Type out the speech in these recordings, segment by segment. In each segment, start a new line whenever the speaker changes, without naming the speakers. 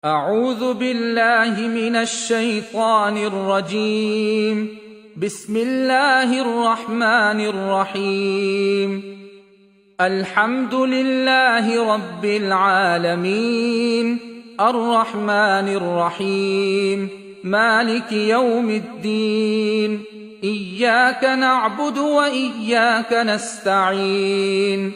أعوذ بالله من الشيطان الرجيم. بسم الله الرحمن الرحيم. الحمد لله رب العالمين، الرحمن الرحيم، مالك يوم الدين، إياك نعبد وإياك نستعين.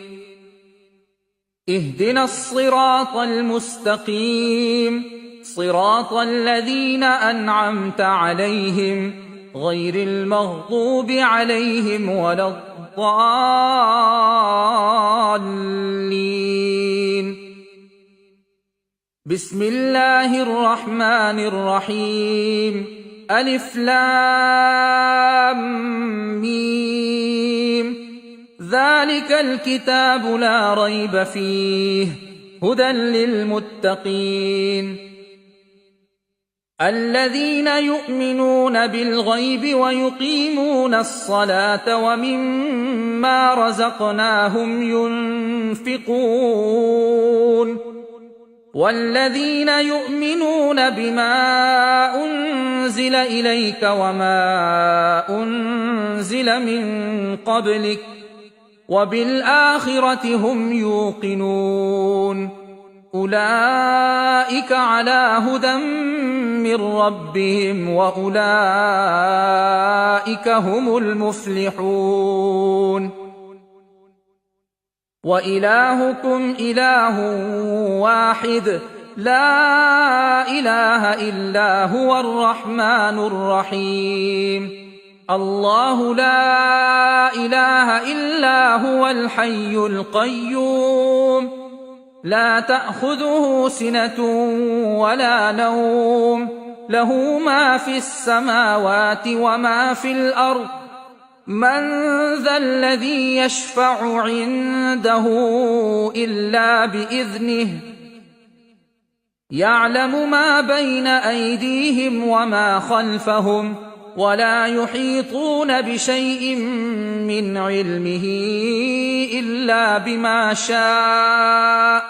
اهدنا الصراط المستقيم، صراط الذين أنعمت عليهم غير المغضوب عليهم ولا الضالين. بسم الله الرحمن الرحيم. ألف لام ميم. ذلك الكتاب لا ريب فيه هدى للمتقين الذين يؤمنون بالغيب ويقيمون الصلاة ومما رزقناهم ينفقون والذين يؤمنون بما أنزل إليك وما أنزل من قبلك وبالآخرة هم يوقنون أولئك على هدى من ربهم وأولئك هم المفلحون. وإلهكم إله واحد لا إله إلا هو الرحمن الرحيم. الله لا إله إلا هو الحي القيوم لا تأخذه سنة ولا نوم له ما في السماوات وما في الأرض من ذا الذي يشفع عنده إلا بإذنه يعلم ما بين أيديهم وما خلفهم ولا يحيطون بشيء من علمه إلا بما شاء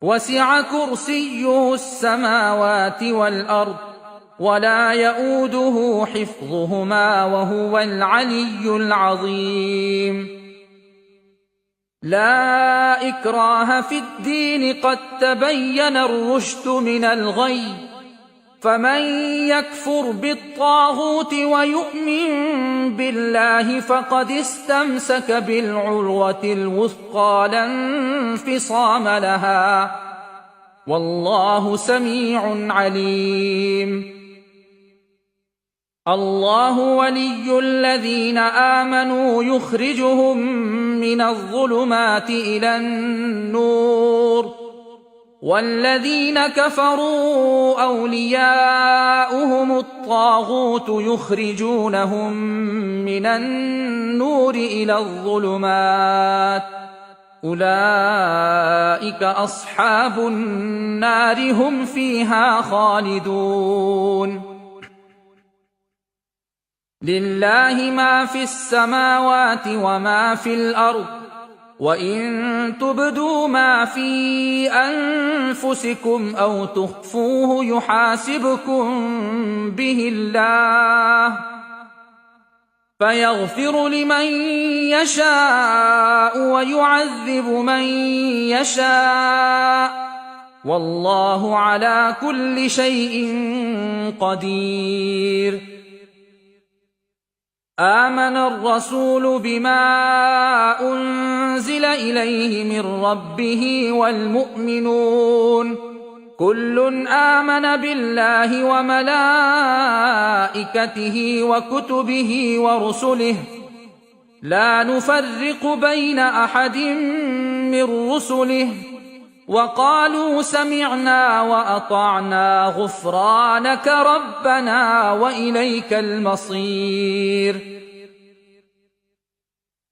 وسع كرسيه السماوات والأرض ولا يؤوده حفظهما وهو العلي العظيم. لا إكراه في الدين قد تبين الرشد من الغي فمن يكفر بالطاغوت ويؤمن بالله فقد استمسك بالعروة الوثقى لا انفصام لها والله سميع عليم. الله ولي الذين آمنوا يخرجهم من الظلمات إلى النور والذين كفروا أولياؤهم الطاغوت يخرجونهم من النور إلى الظلمات أولئك أصحاب النار هم فيها خالدون. لله ما في السماوات وما في الأرض وإن تبدوا ما في أنفسكم أو تخفوه يحاسبكم به الله فيغفر لمن يشاء ويعذب من يشاء والله على كل شيء قدير. آمن الرسول بما أنزل إليه من ربه والمؤمنون كل آمن بالله وملائكته وكتبه ورسله لا نفرق بين أحد من رسله وقالوا سمعنا وأطعنا غفرانك ربنا وإليك المصير.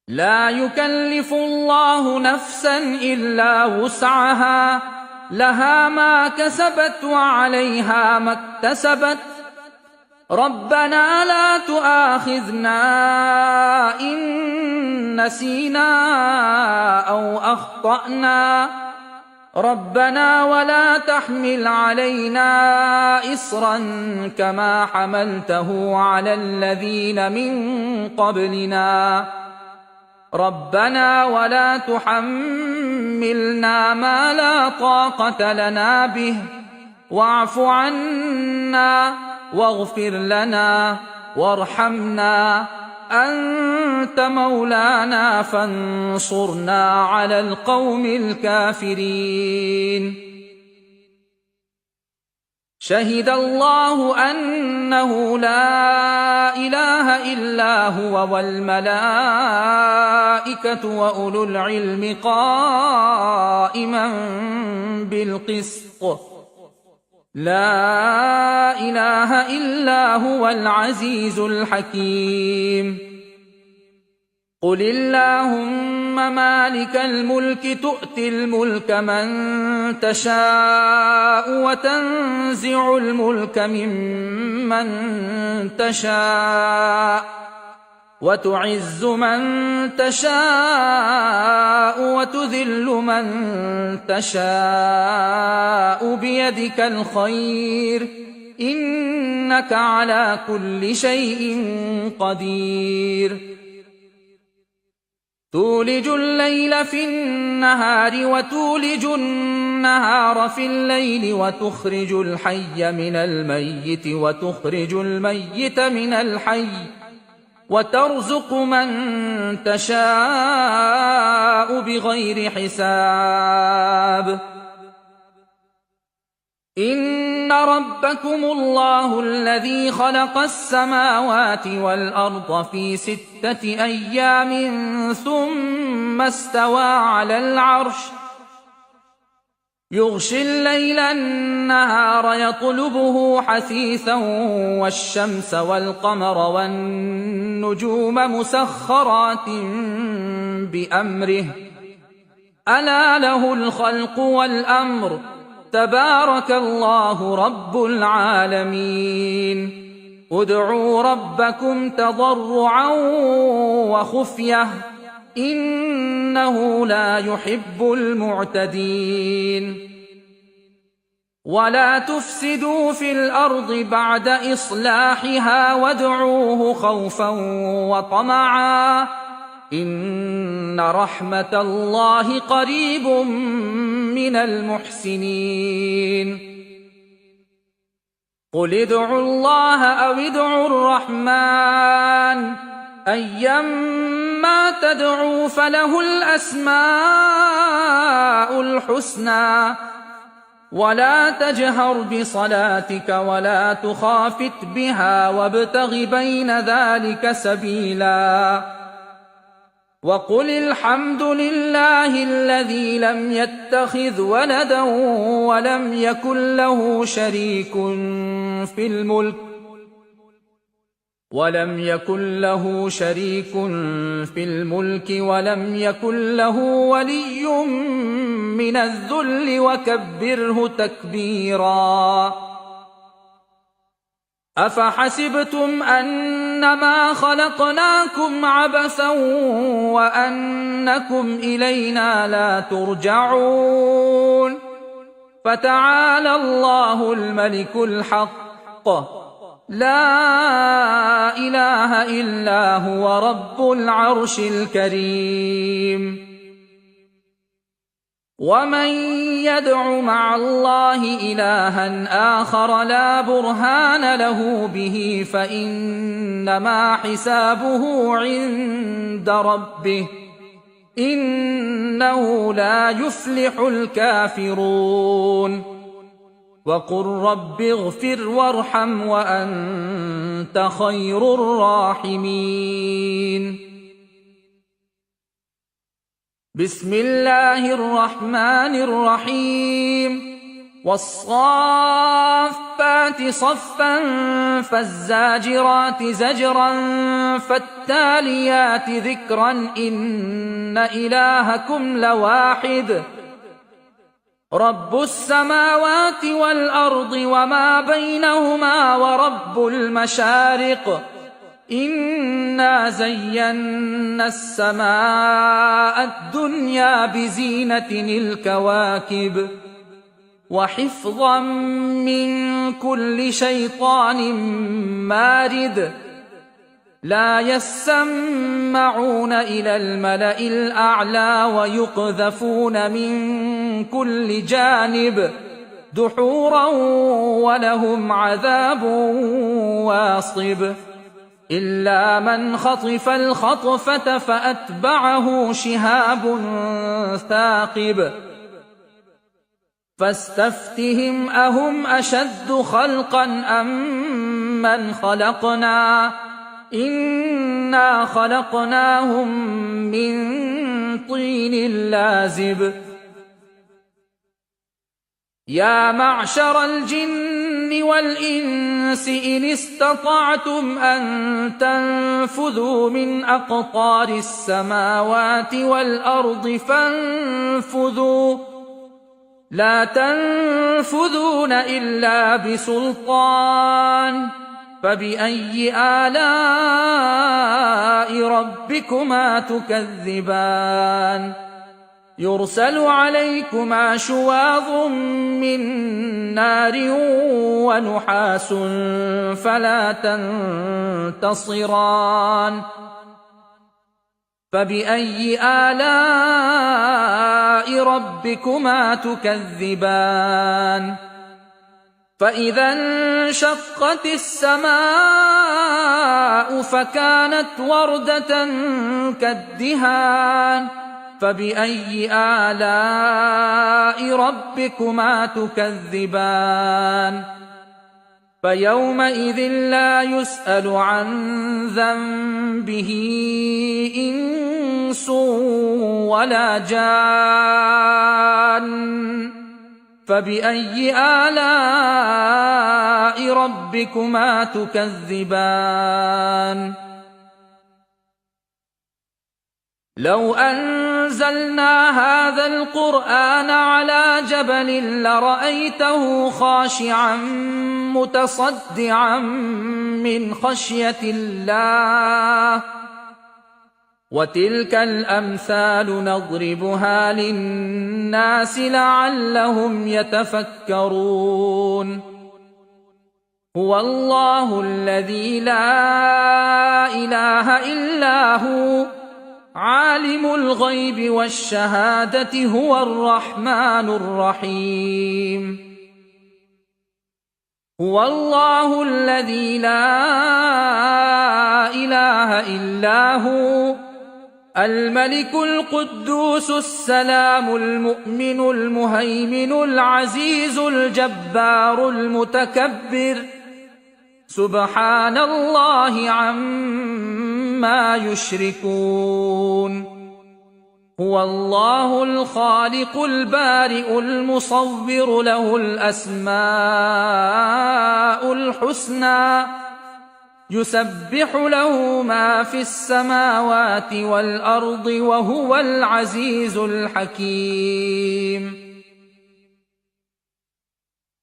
لا يكلف الله نفسا إلا وسعها لها ما كسبت وعليها ما اكتسبت ربنا لا تؤاخذنا إن نسينا أو أخطأنا ربنا ولا تحمل علينا إصرا كما حملته على الذين من قبلنا ربنا ولا تحملنا ما لا طاقة لنا به واعف عنا واغفر لنا وارحمنا أنت مولانا فانصرنا على القوم الكافرين. شهد الله أنه لا إله إلا هو والملائكة وأولو العلم قائما بالقسط لا إله إلا هو العزيز الحكيم. قل اللهم مالك الملك تؤتي الملك من تشاء وتنزع الملك ممن تشاء وتعز من تشاء وتذل من تشاء بيدك الخير إنك على كل شيء قدير. تولج الليل في النهار وتولج النهار في الليل وتخرج الحي من الميت وتخرج الميت من الحي وترزق من تشاء بغير حساب. إن ربكم الله الذي خلق السماوات والأرض في 6 أيام ثم استوى على العرش يغشي الليل النهار يطلبه حثيثا والشمس والقمر والنجوم مسخرات بأمره ألا له الخلق والأمر تبارك الله رب العالمين. ادعوا ربكم تضرعا وخفية إنه لا يحب المعتدين. ولا تفسدوا في الأرض بعد إصلاحها وادعوه خوفا وطمعا إن رحمة الله قريب من المحسنين. قل ادعوا الله أو ادعوا الرحمن أيما تدعوا فله الأسماء الحسنى ولا تجهر بصلاتك ولا تخافت بها وابتغ بين ذلك سبيلا. وقل الحمد لله الذي لم يتخذ ولدا ولم يكن له شريك في الملك ولم يكن له ولي من الذل وكبره تكبيرا. أفحسبتم أنما خلقناكم عبثا وأنكم إلينا لا ترجعون فتعالى الله الملك الحق لا إله إلا هو رب العرش الكريم. ومن يدع مع الله إلها آخر لا برهان له به فإنما حسابه عند ربه إنه لا يفلح الكافرون. وقل رب اغفر وارحم وأنت خير الراحمين. بسم الله الرحمن الرحيم. والصافات صفا فالزاجرات زجرا فالتاليات ذكرا إن إلهكم لواحد رب السماوات والأرض وما بينهما ورب المشارق إنا زينا السماء الدنيا بزينة الكواكب وحفظا من كل شيطان مارد لا يسمعون إلى الملأ الأعلى ويقذفون من كل جانب دحورا ولهم عذاب واصب إلا من خطف الخطفة فأتبعه شهاب ثاقب فاستفتهم أهم أشد خلقا أم من خلقنا إنا خلقناهم من طين لازب يا معشر الجن والإنس إن استطعتم أن تنفذوا من أقطار السماوات والأرض فانفذوا لا تنفذون إلا بسلطان فبأي آلاء ربكما تكذبان يرسل عليكما شواظ من نار ونحاس فلا تنتصران فبأي آلاء ربكما تكذبان فإذا انشقت السماء فكانت وردة كالدهان فبأي آلاء ربكما تكذبان فيومئذ لا يسأل عن ذنبه إنس ولا جان فبأي آلاء ربكما تكذبان لو أنزلنا هذا القرآن على جبل لرأيته خاشعا متصدعا من خشية الله وتلك الأمثال نضربها للناس لعلهم يتفكرون هو الله الذي لا إله إلا هو عالم الغيب والشهادة هو الرحمن الرحيم هو الله الذي لا إله إلا هو الملك القدوس السلام المؤمن المهيمن العزيز الجبار المتكبر سبحان الله عما يشركون هو الله الخالق البارئ المصور له الأسماء الحسنى يسبح له ما في السماوات والأرض وهو العزيز الحكيم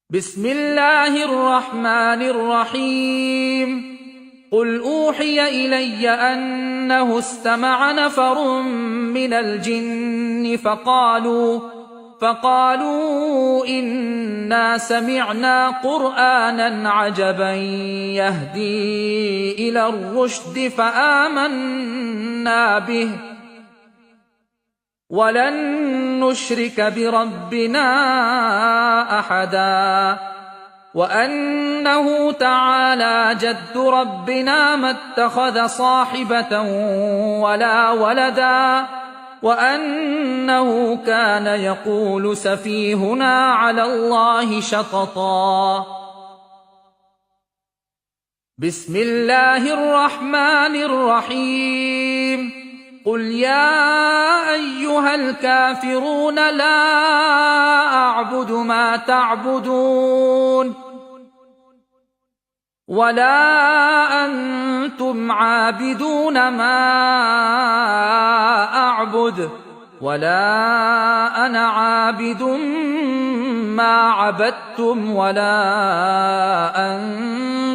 بسم الله الرحمن الرحيم قل أوحي إلي أنه استمع نفر من الجن فقالوا إنا سمعنا قرآنا عجبا يهدي إلى الرشد فآمنا به ولن نشرك بربنا أحدا وأنه تعالى جد ربنا ما اتخذ صاحبة ولا ولدا وأنه كان يقول سفيهنا على الله شططا بسم الله الرحمن الرحيم قل يا أيها الكافرون لا أعبد ما تعبدون ولا أنتم عابدون ما أعبد ولا أنا عابد ما عبدتم ولا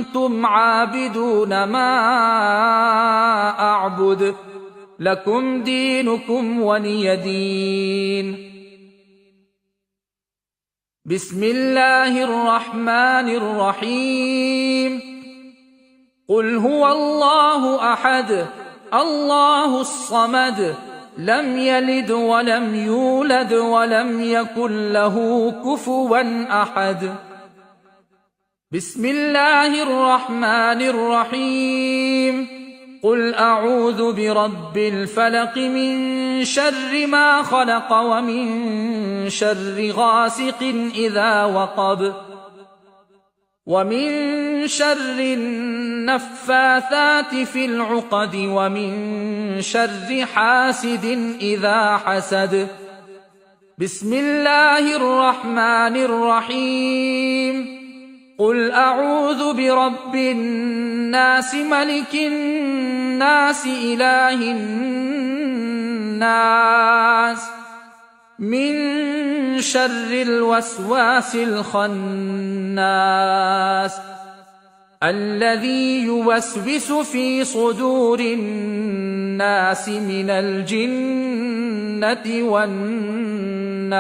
وأنتم عابدون ما أعبد لكم دينكم ولي دين. بسم الله الرحمن الرحيم. قل هو الله أحد الله الصمد لم يلد ولم يولد ولم يكن له كفوا أحد. بسم الله الرحمن الرحيم. قل أعوذ برب الفلق من شر ما خلق ومن شر غاسق إذا وقب ومن شر النفاثات في العقد ومن شر حاسد إذا حسد. بسم الله الرحمن الرحيم. قل أعوذ برب الناس ملك الناس إله الناس من شر الوسواس الخناس الذي يوسوس في صدور الناس من الجنة والناس.